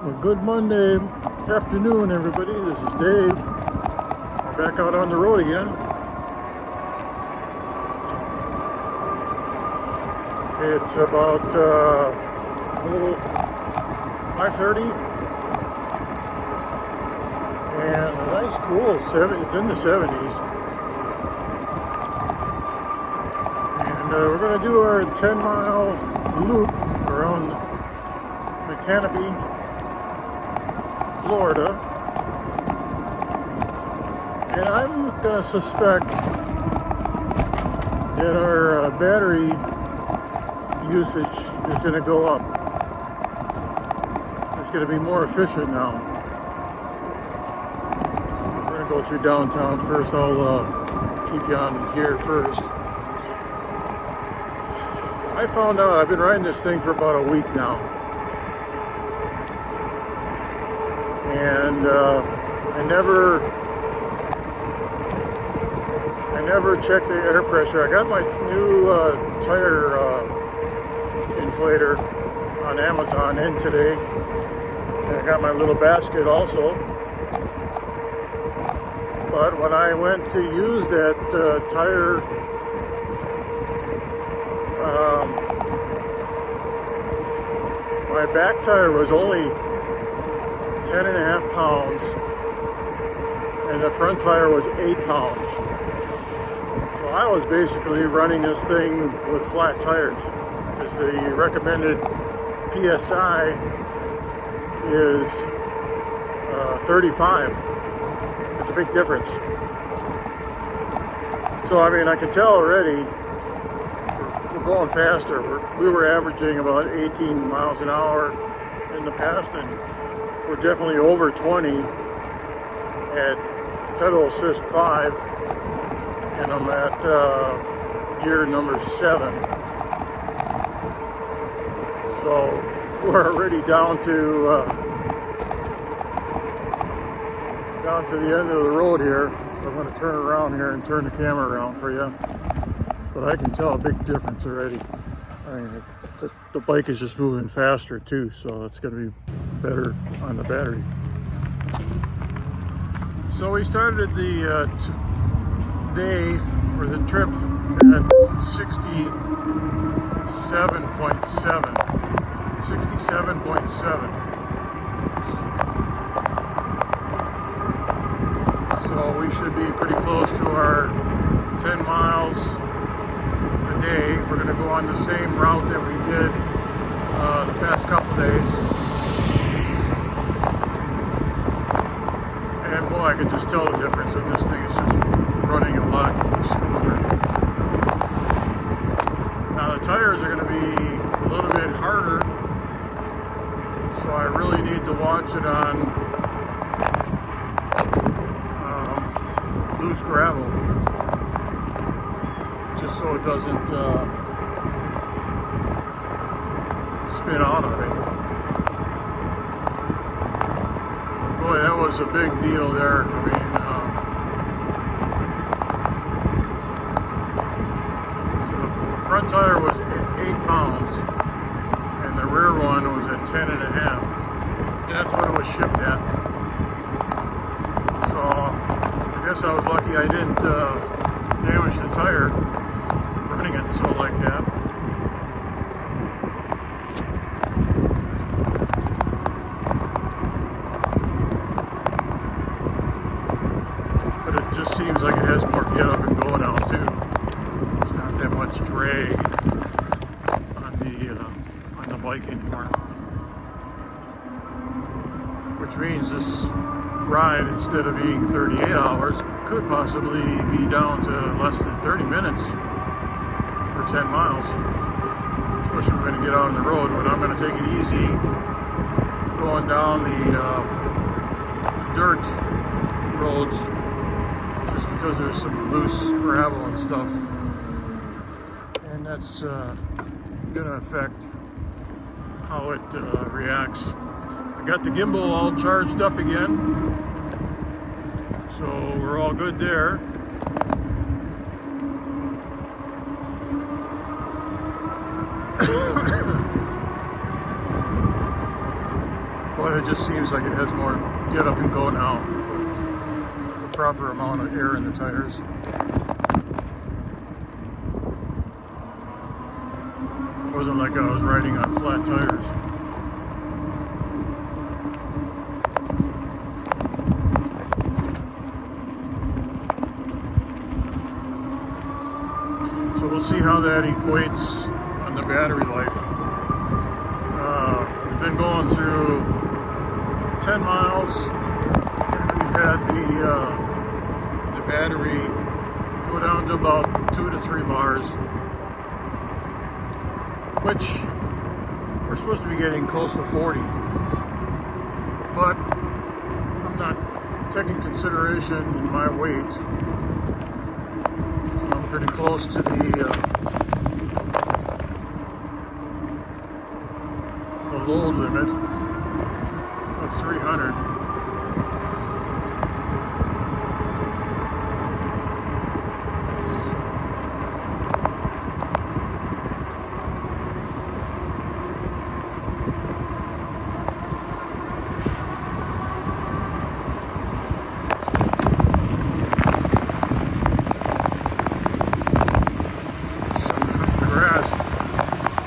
Well, good Monday afternoon, everybody. This is Dave. We're back out on the road again. It's about 5:30, and a nice cool it's in the 70s. And we're going to do our 10-mile loop around the canopy, Florida, and I'm going to suspect that our battery usage is going to go up. It's going to be more efficient now. We're going to go through downtown first. I'll keep you on here first. I found out I've been riding this thing for about a week now. And I never checked the air pressure. I got my new tire inflator on Amazon in today, and I got my little basket also. But when I went to use that tire, my back tire was only 10.5 pounds, and the front tire was 8 pounds. So I was basically running this thing with flat tires, because the recommended PSI is 35. It's a big difference. So I mean, I can tell already we're going faster. We were averaging about 18 miles an hour in the past, and we're definitely over 20 at pedal assist 5, and I'm at gear number 7. So we're already down to the end of the road here. So I'm going to turn around here and turn the camera around for you. But I can tell a big difference already. I mean, the bike is just moving faster too, so it's going to be better on the battery. So we started the day or the trip at 67.7. So we should be pretty close to our 10 miles a day. We're going to go on the same route that we did the past couple days. And boy, I could just tell the difference with this thing. It's just running a lot smoother. Now the tires are going to be a little bit harder, so I really need to watch it on loose gravel, just so it doesn't spin out of me. Boy, that was a big deal there. I mean, so the front tire was at 8 pounds, and the rear one was at 10.5. And that's what it was shipped at. So I guess I was lucky I didn't damage the tire running it so like that. Just seems like it has more get up and go now too. There's not that much drag on the bike anymore, which means this ride, instead of being 38 hours, could possibly be down to less than 30 minutes for 10 miles, especially if we're going to get out on the road. But I'm going to take it easy going down the dirt roads, because there's some loose gravel and stuff, and that's gonna affect how it reacts. I got the gimbal all charged up again, so we're all good there. But it just seems like it has more get up and go now with the proper amount of air in the tires. It wasn't like I was riding on flat tires. So we'll see how that equates on the battery life. We've been going through 10 miles, and we've had the battery go down to about 2 to 3 bars, which we're supposed to be getting close to 40, but I'm not taking consideration my weight, so I'm pretty close to the load limit of 300. Some grass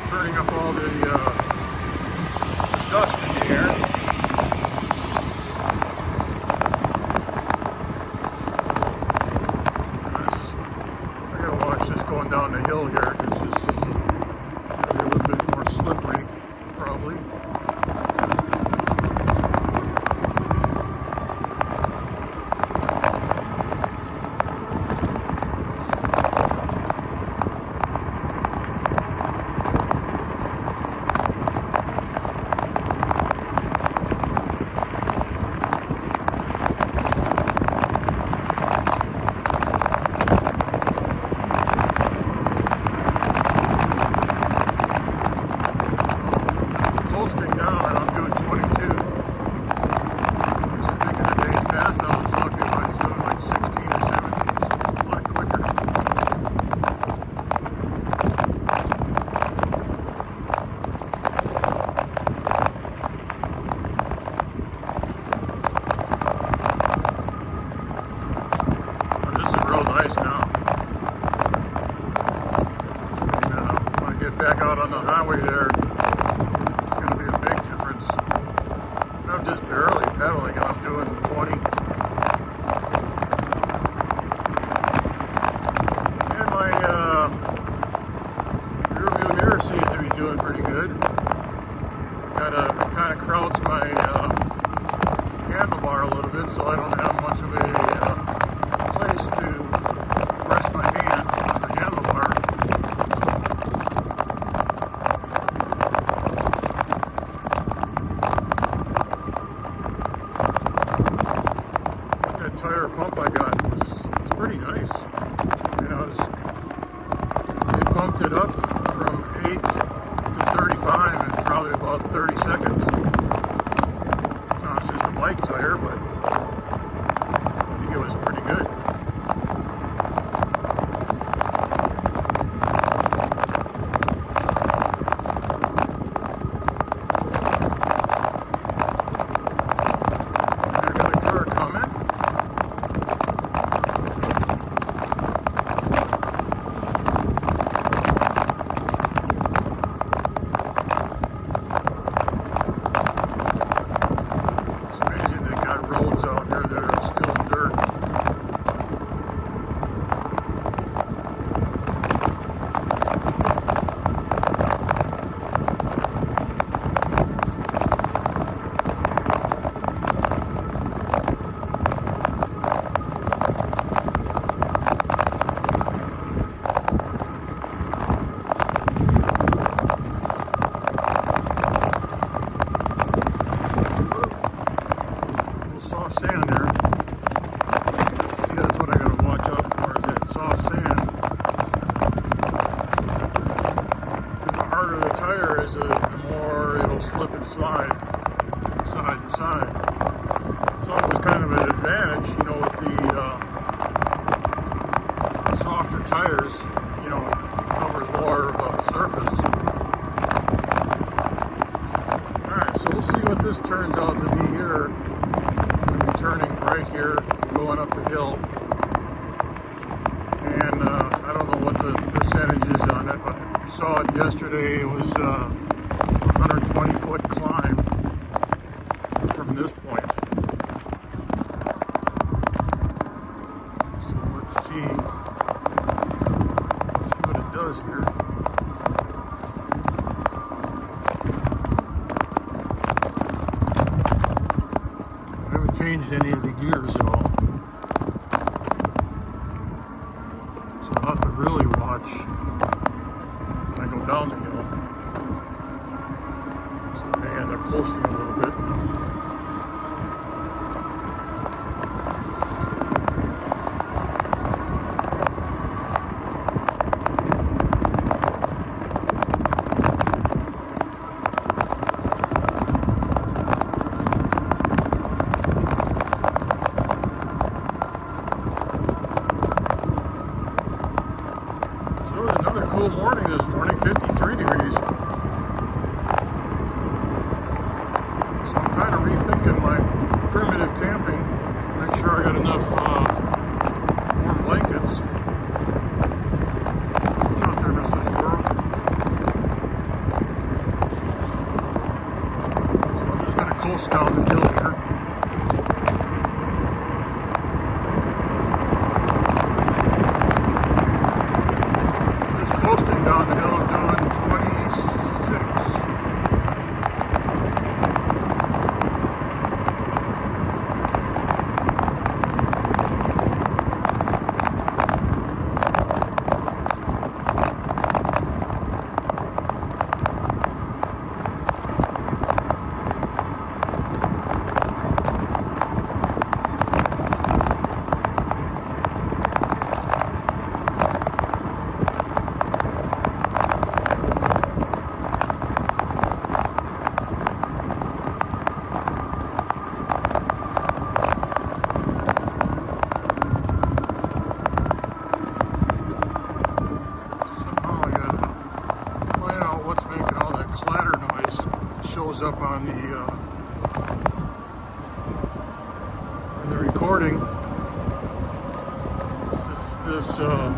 burning up all the dust in the air. I gotta watch this going down the hill here because this is gonna be a little bit more slippery, probably. Posting now, and I'm doing 22. So I think in the days past, I was lucky if I was doing like 16 or 17, so it's a lot quicker. But this is real nice now. And when I get back out on the highway there, I'm just barely pedaling and I'm doing 20. And my rear view mirror seems to be doing pretty good. Gotta kind of crouch my handlebar a little bit so I don't have much of a place to rest my hand on the handlebar. Tire pump I got it's pretty nice. You know, it pumped it up from 8 to 35 in probably about 30 seconds. Now it's just a bike tire, but I think it was pretty good. I got a car coming. Roads out here that are still dirt. Soft sand there. See, that's what I gotta watch out for, is that soft sand. Because the harder the tire is, the more it'll slip and slide side to side. So it was kind of an advantage, you know, with the softer tires, you know, covers more of a surface. Alright, so So we'll see what this turns out to be here. We'll be turning right here, going up the hill. And I don't know what the percentage is on it, but I saw it yesterday. It was a 120-foot climb from this point. So let's see what it does here. I haven't changed any of the gears at all. So I'll have to really watch when I go down the hill. So, man, they're coasting a little bit. Cool morning this morning, 53 degrees. So I'm kind of rethinking my primitive camping. Make sure I got enough warm blankets. Watch out there, Mr. Squirrel. So I'm just going to coast down the hill here. Coasting down the hill, doing 26. Shows up on the in the recording. This little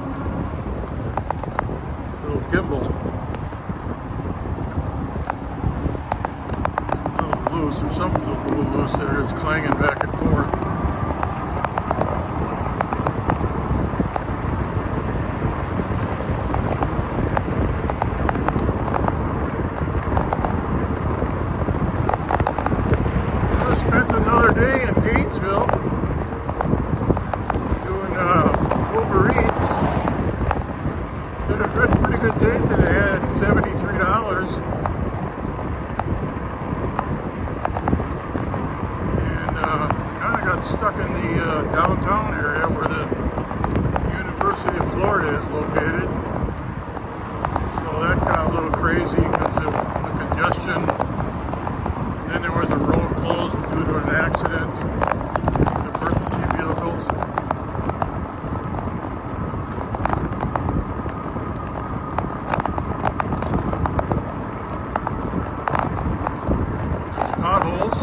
gimbal. It's a little loose, or something's a little loose there. It's clanging back and forth. Spent another day in Gainesville doing Uber Eats. Did a pretty good day today. I had $73. And kind of got stuck in the downtown area where the University of Florida is located. So that got a little crazy because of the congestion. Then there was a road closed due to an accident with emergency vehicles. Just potholes.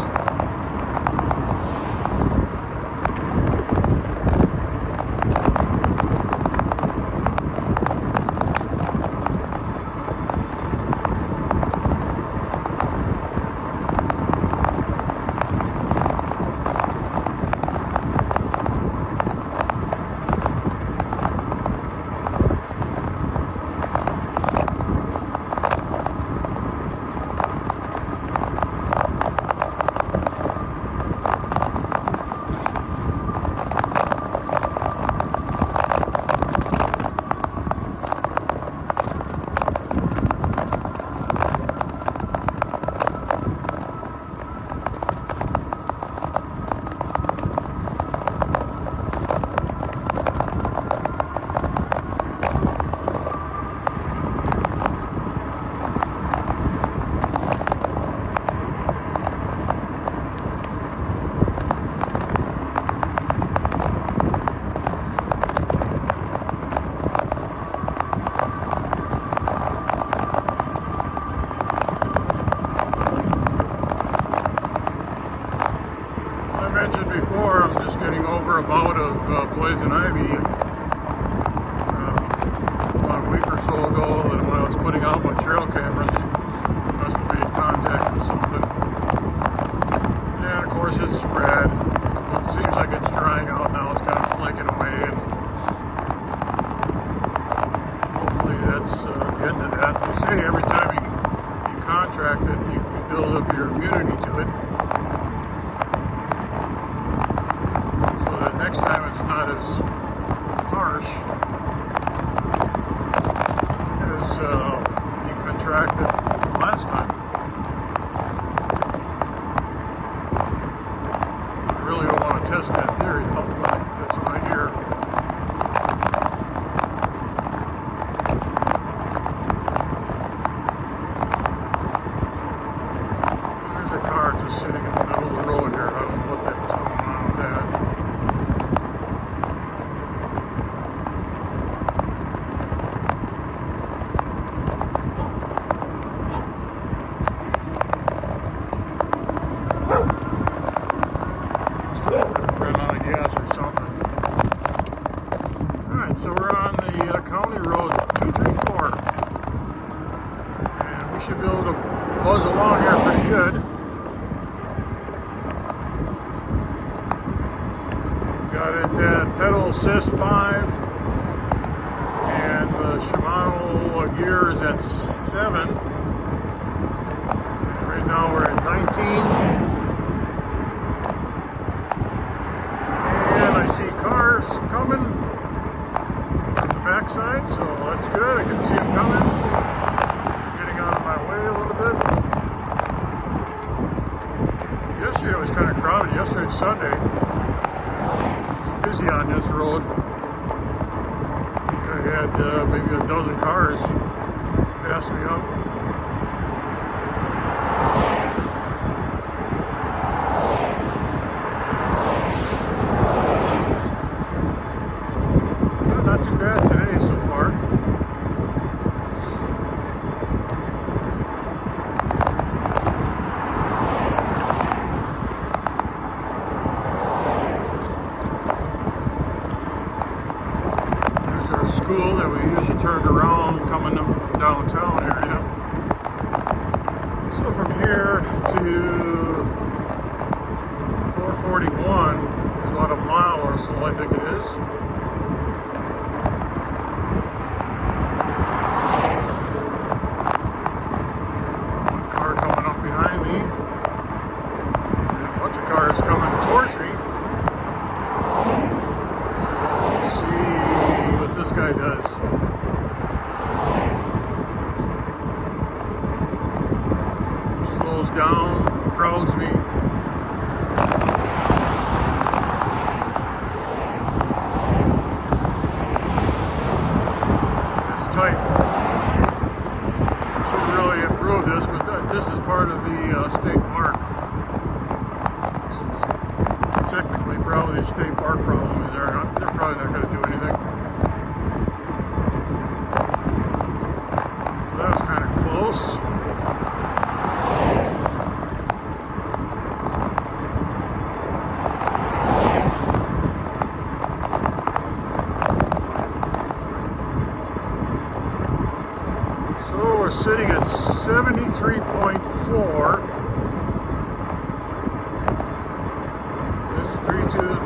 getting over a bout of poison ivy about a week or so ago, and when I was putting out my trail cameras, I must have made contact with something. And of course it's spread. It seems like it's drying out now. It's kind of flaking away, and hopefully that's the end of that. They say every time you contract it, you build up your immunity to it. So that next time it's not as harsh as you contracted last time. I really don't want to test that theory, though, but that's what I hear. There's a car just sitting in the middle of the road here. I don't know what the heck's going on with that. Ran out of gas or something. Alright, so we're on the county road 234. And we should be able to buzz along here pretty good. Got it at pedal assist 5. And the Shimano gear is at 7. And right now we're at 19. I see cars coming from the backside, so that's good. I can see them coming. Getting out of my way a little bit. Yesterday it was kind of crowded. Yesterday, Sunday, it's busy on this road. I had maybe a dozen cars pass me up. Not too bad today so far. There's our school that we usually turned around coming up from downtown area. So from here to 441 is about a mile or so, I think it is. Cars coming towards me. So let's see what this guy does. He slows down, crowds me. It's tight. Should really improve this, but this is part of the state park. Technically probably a state park problem. They're probably not going to do anything. That was kind of close. So we're sitting at 73.4.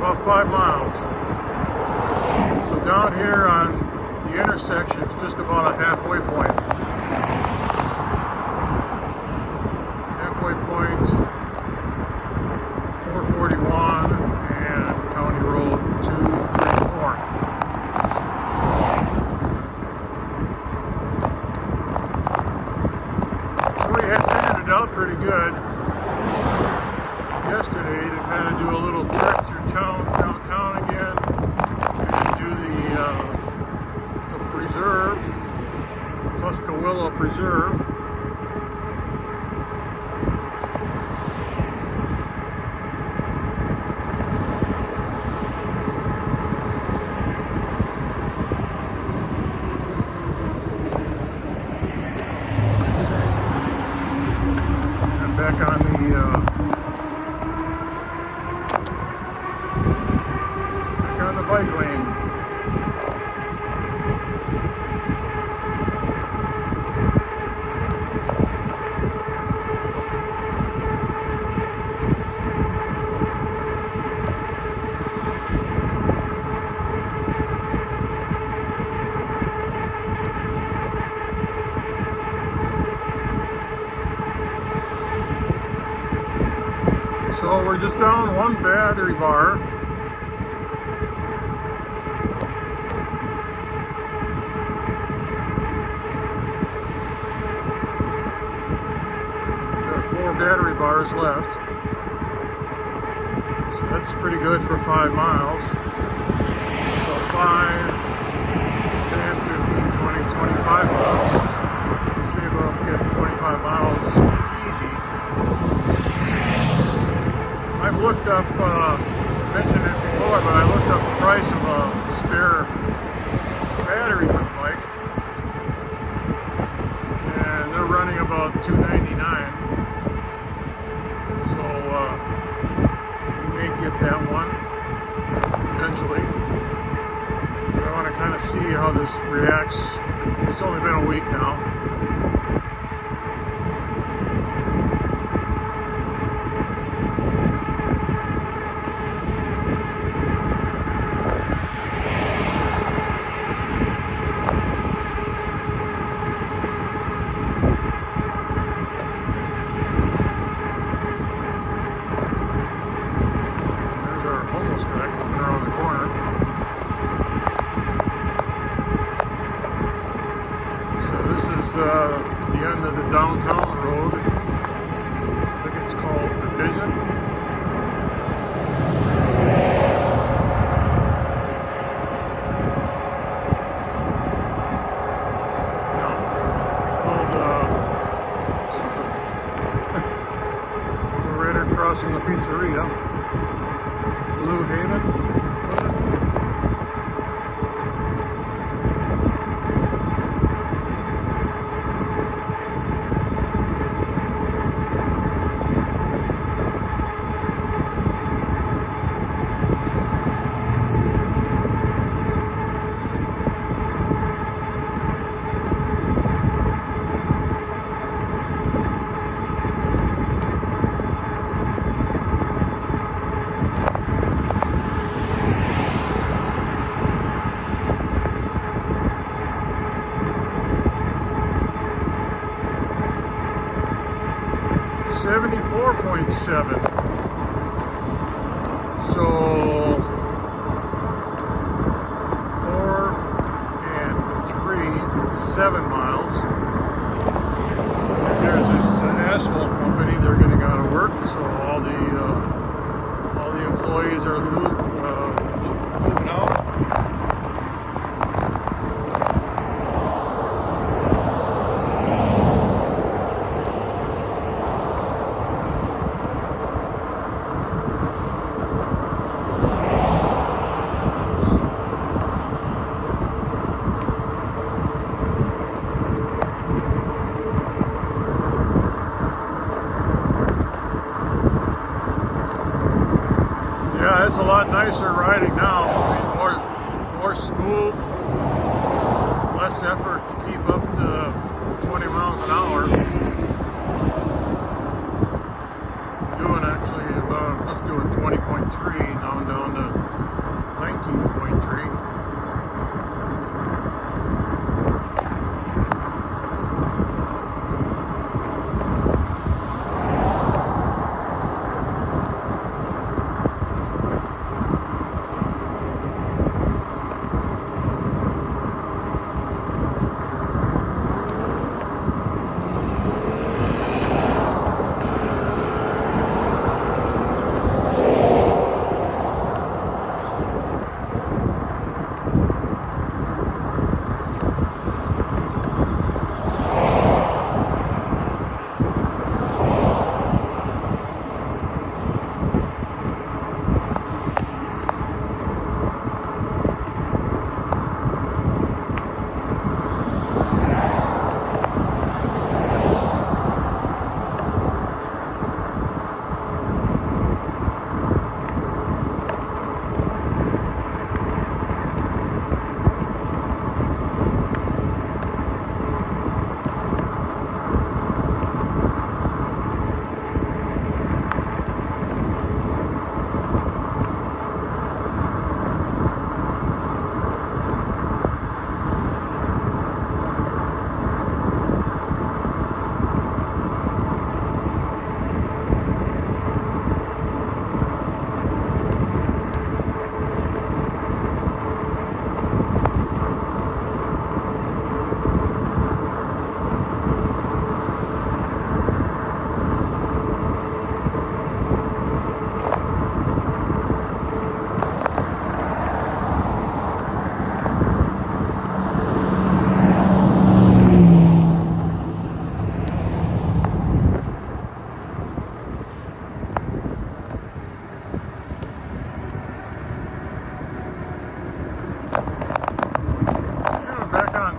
About 5 miles. So down here on the intersection, it's just about a halfway point. Halfway point, 441 and County Road 234. So we had figured it out pretty good yesterday to kind of do a little trek through downtown again and do the preserve, Tuscaloosa Preserve. And back on the So we're just down one battery bar. Got 4 battery bars left. So that's pretty good for 5 miles. So 5, 10, 15, 20, 25 miles. Save up, get 25 miles easy. I've looked up, mentioned it before, but I looked up the price of a spare battery for the bike, and they're running about $299. So you may get that one eventually. But I want to kind of see how this reacts. It's only been a week now. The end of the downtown road. I think it's called Division. No, called something. We're right across from the pizzeria. Blue Haven, was it? .7. So 4 and 3, it's 7 miles. And there's this asphalt company. They're getting out of work, so all the employees are moving out. It's a lot nicer riding now. I mean, more smooth, less effort to keep up to 20 miles an hour. Just doing 20.3, now I'm down to 19.3.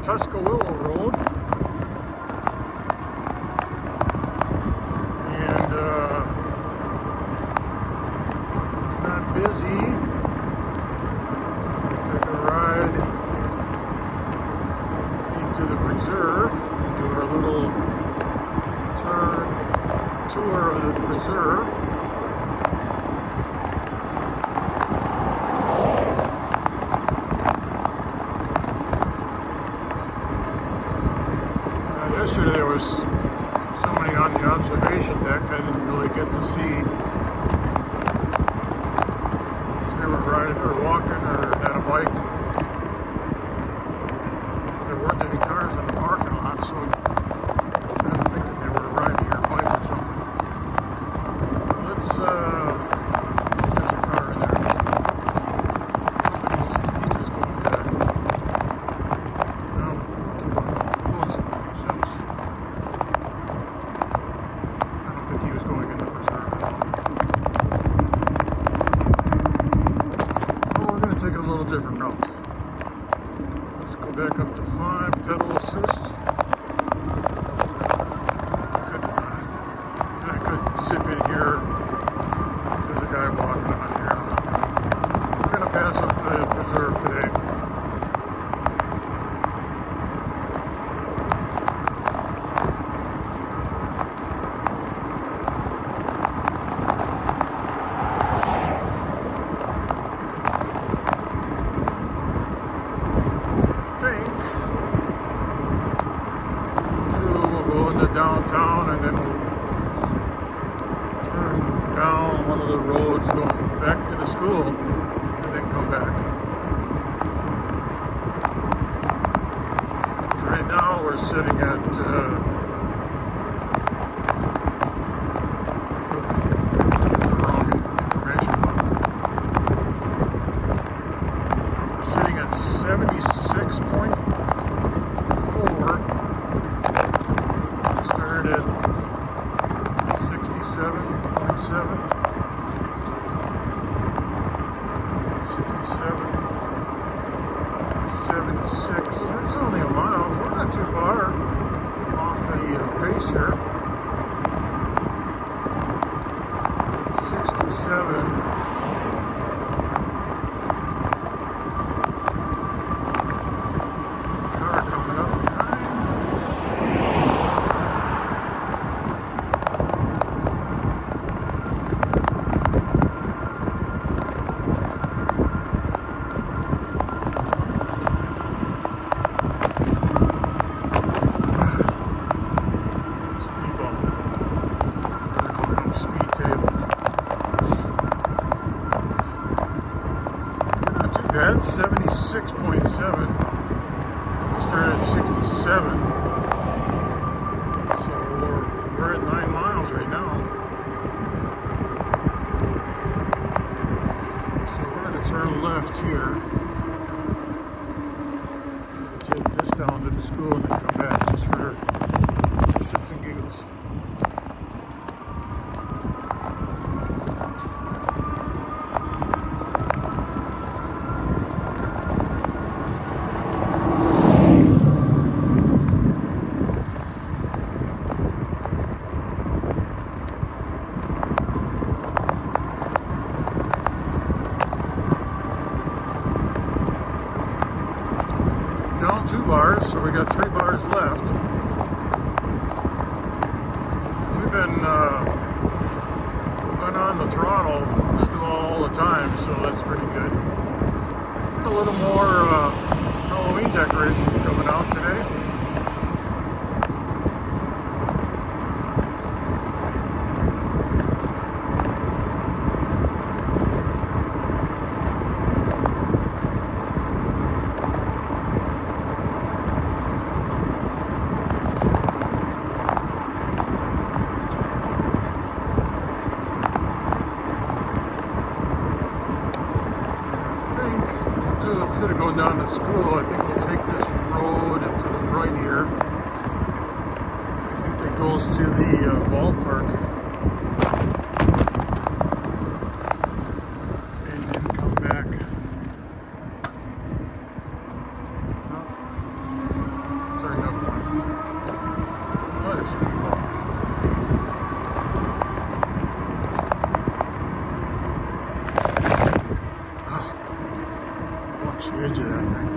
Tuscaloosa Road. And it's not busy. Take a ride into the preserve. Do our little tour of the preserve. Yesterday there was somebody on the observation deck. I didn't really get to see if they were riding or walking or had a bike. There weren't any cars in the parking lot, so I'm kind of thinking they were riding or bike or something. Let's there's a car in there. He's just going back. No, close. I don't think he was going into preserve at all. Oh, we're going to take it a little different route. Let's go back up to 5, pedal assist. I could zip in here. There's a guy walking on here. We're going to pass up the preserve today. Downtown, and then we'll turn down one of the roads going back to the school and then come back. So right now we're sitting at the wrong information button. We're sitting at 76.4. Started at 67.7, 67, 76. That's only a mile. We're not too far off the pace here. 67. Car coming up behind. That's 76.7. We started at 67. So we're at 9 miles right now. So we're going to turn left here. Take this down to the school and then come back just for shits and giggles. Down 2 bars, so we got 3 bars left. We've been on the throttle just all the time, so that's pretty good. A little more Halloween decorations coming out today. Instead of going down to school, I think we'll take this road to the right here. I think that goes to the ballpark. And then come back. edge of that thing.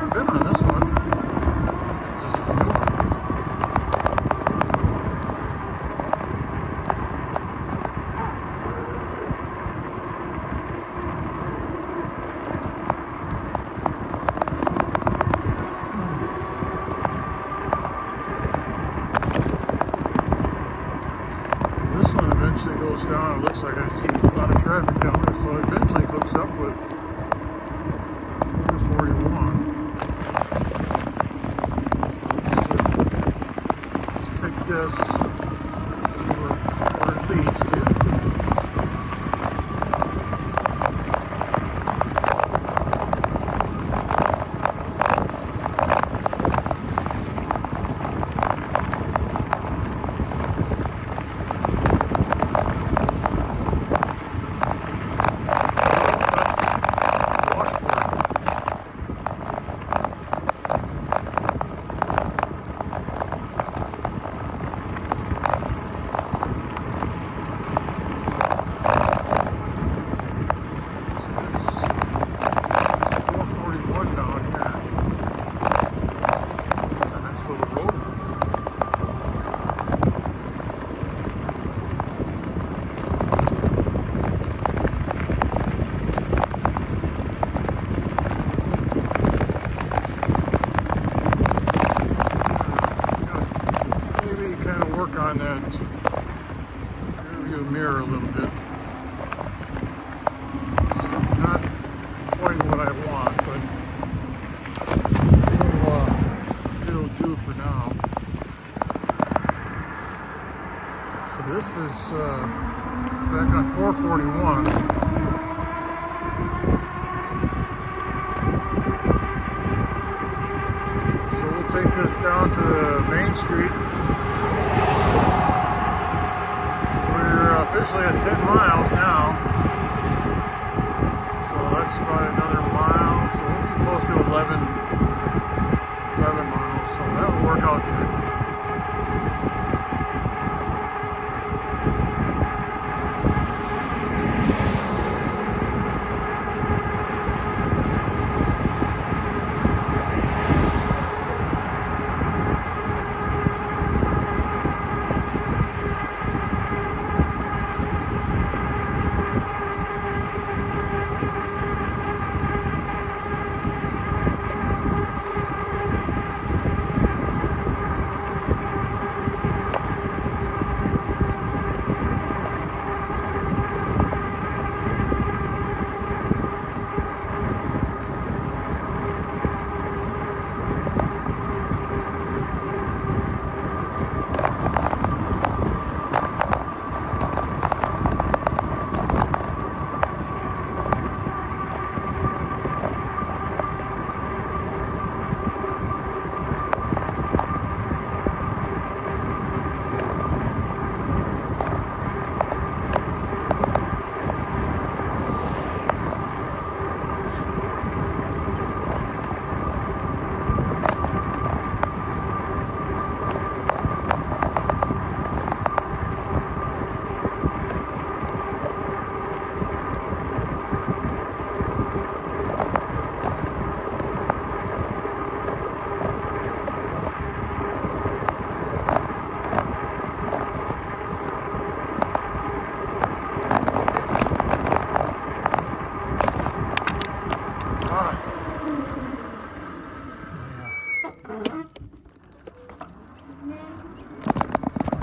I've been on this one. This is a new one. This one eventually goes down. It looks like I see a lot of traffic down there, so it eventually hooks up with 441. Let's take this, see where it leads to. On that rearview mirror a little bit. It's not quite what I want, but it'll do for now. So this is back on 441. So we'll take this down to Main Street. Officially at 10 miles now, so that's about another mile, so we'll be close to 11 miles, so that will work out good.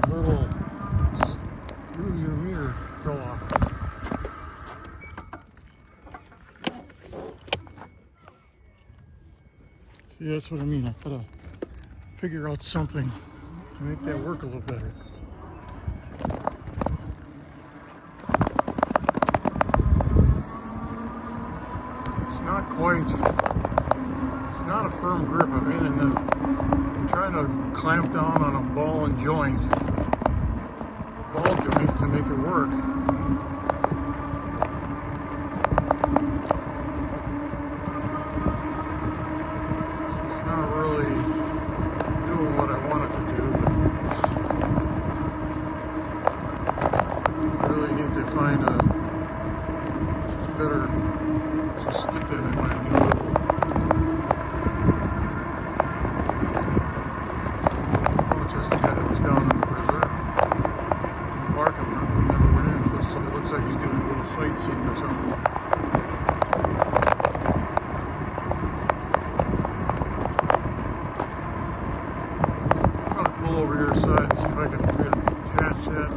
Little rear mirror fell off. See, that's what I mean. I gotta figure out something to make that work a little better. It's not quite, it's not a firm grip. I'm trying to clamp down on a ball joint to make it work. So it's not really doing what I want it to do. side, see if I can attach that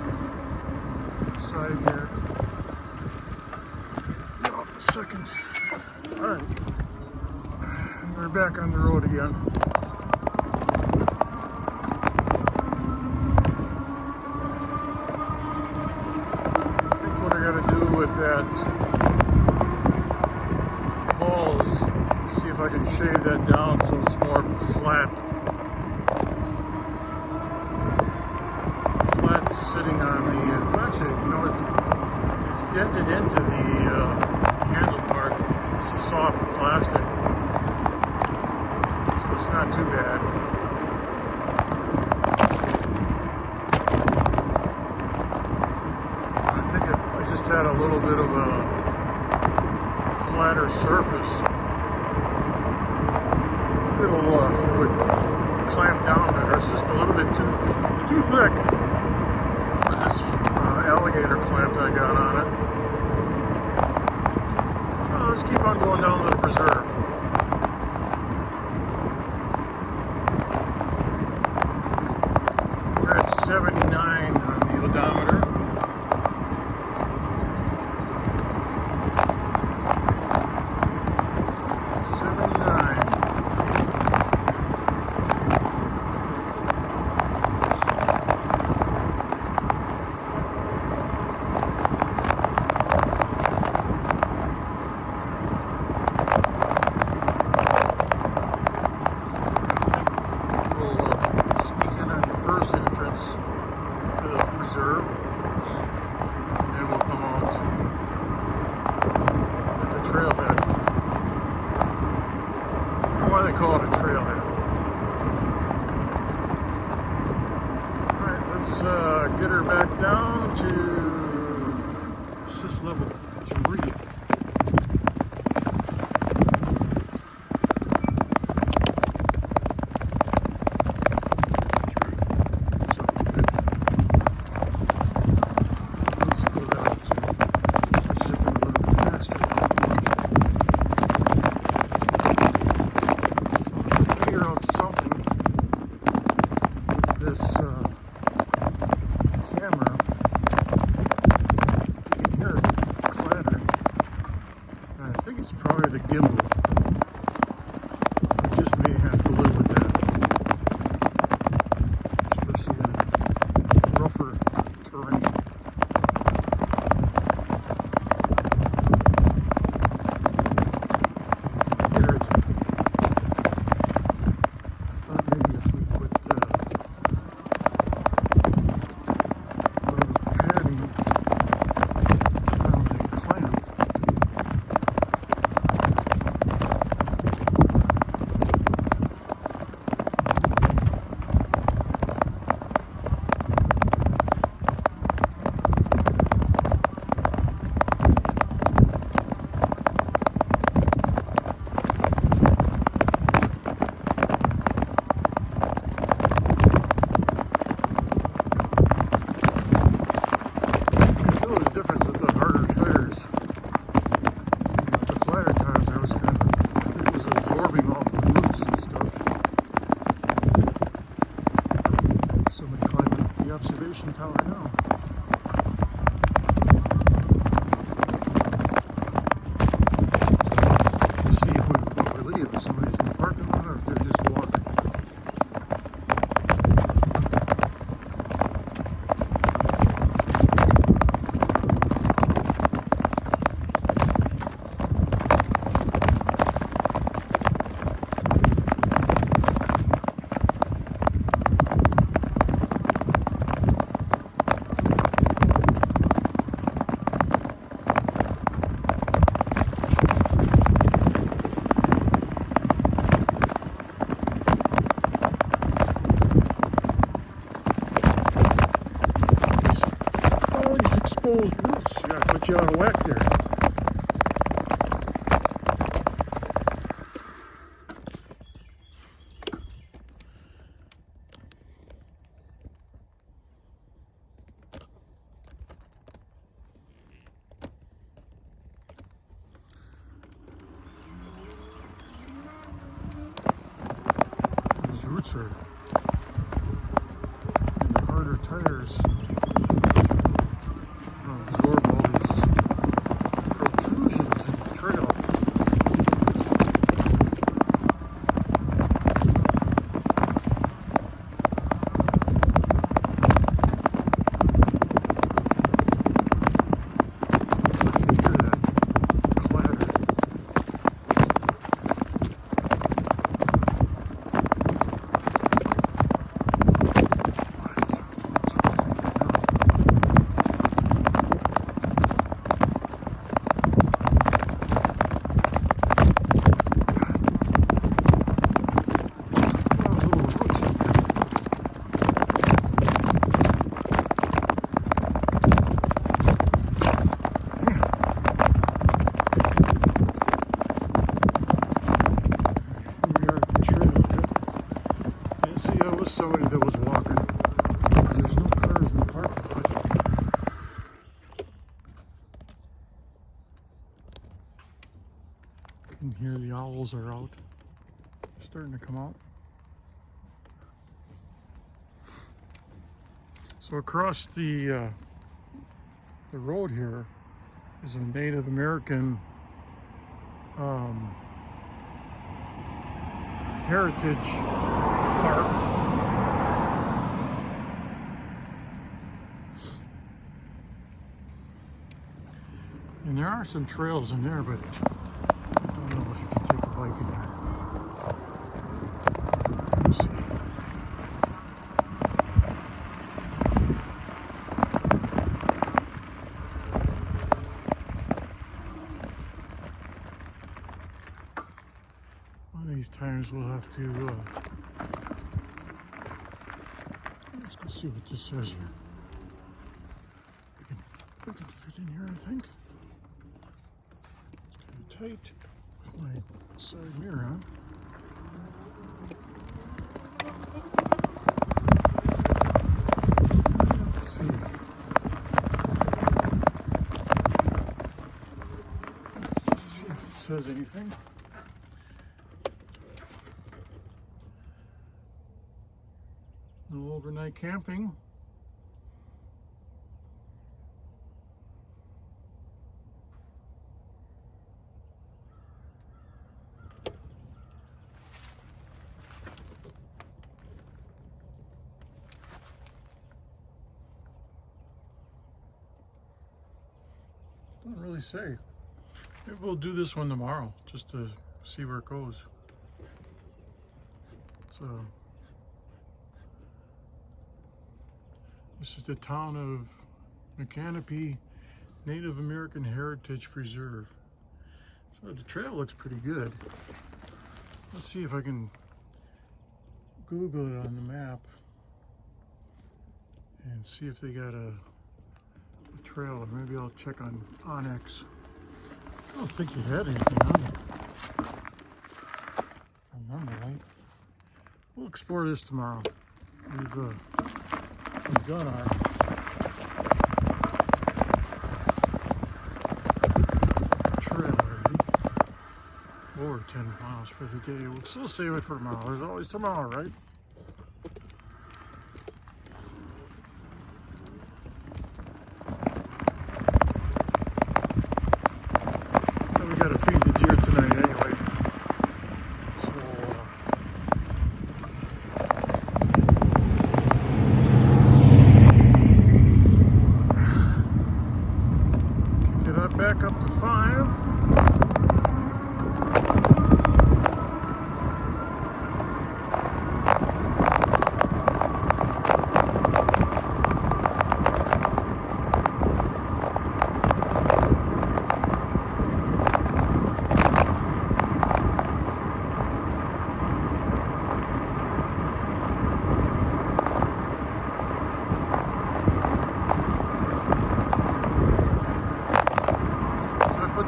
side here. Get off a second. Alright. We're back on the road again. I think what I gotta do with that ball is see if I can shave that down so it's more flat. Sitting on the, actually, you know, it's dented into the handlebars. It's a soft plastic, so it's not too bad. I think if I just had a little bit of a flatter surface, it'll would clamp down better. It's just a little bit too thick. Alligator clamp I got on it. Well, let's keep on going down to the preserve. We're at 79 on the odometer. Call it a trailhead. Alright, let's get her back down to assist level 3. The gimbal. I just may have to live with that, especially in rougher terrain. Here, I thought maybe if we put a little padding around the clamp. Observation tower now. Let's see if we leave, if somebody's in the parking lot or if they're just walking. Exposed roots, you gotta put you out of whack there. These roots are tires absorb all these protrusions in the trail. Somebody that was walking. There's no cars in the parking lot. You can hear the owls are out. Starting to come out. So across the road here is a Native American heritage park. And there are some trails in there, but I don't know if you can take a bike in there. Let's see. One of these times we'll have to, let's go see what this says here. We can fit in here, I think. Tight with my side mirror on. Let's see. Let's just see if it says anything. No overnight camping. Don't really say. Maybe we'll do this one tomorrow just to see where it goes. So this is the town of McCanopy Native American Heritage Preserve. So the trail looks pretty good. Let's see if I can Google it on the map and see if they got a trail, or maybe I'll check on Onyx. I don't think you had anything on it. I remember, right? We'll explore this tomorrow. We've done our trail already. Over 10 miles for the day. We'll still save it for tomorrow. There's always tomorrow, right? Gotta feed the deer tonight anyway. So kick it up back up to 5.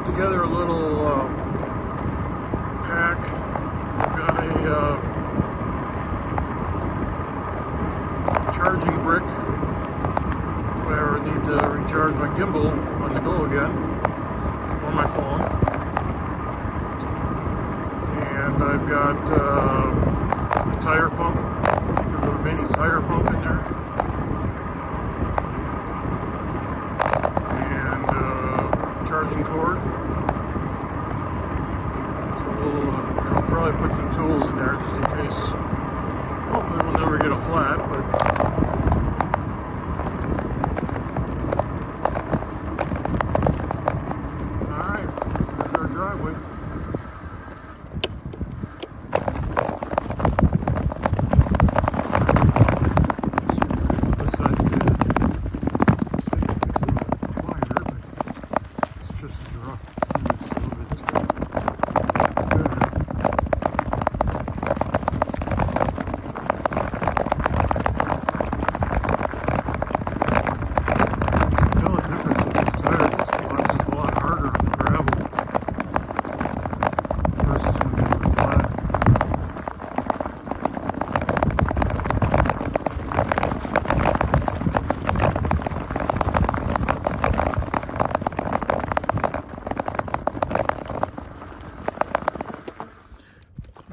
Together a little pack. I've got a charging brick where I need to recharge my gimbal on the go again, or my phone. And I've got a tire pump, a little mini tire pump in there. probably put some tools in there just in case. Hopefully we'll never get a flat, but alright, there's our driveway. This side is wider, but it's just as rough. It's a little bit better.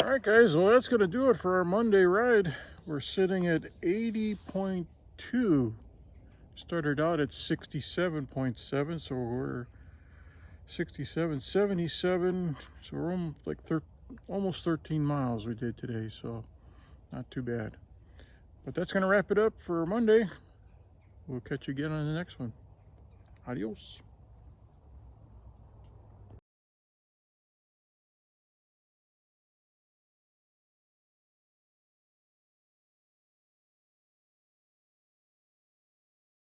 Alright guys, well that's going to do it for our Monday ride. We're sitting at 80.2. Started out at 67.7, so we're 67, 77. So we're almost 13 miles we did today, so not too bad. But that's going to wrap it up for Monday. We'll catch you again on the next one. Adios.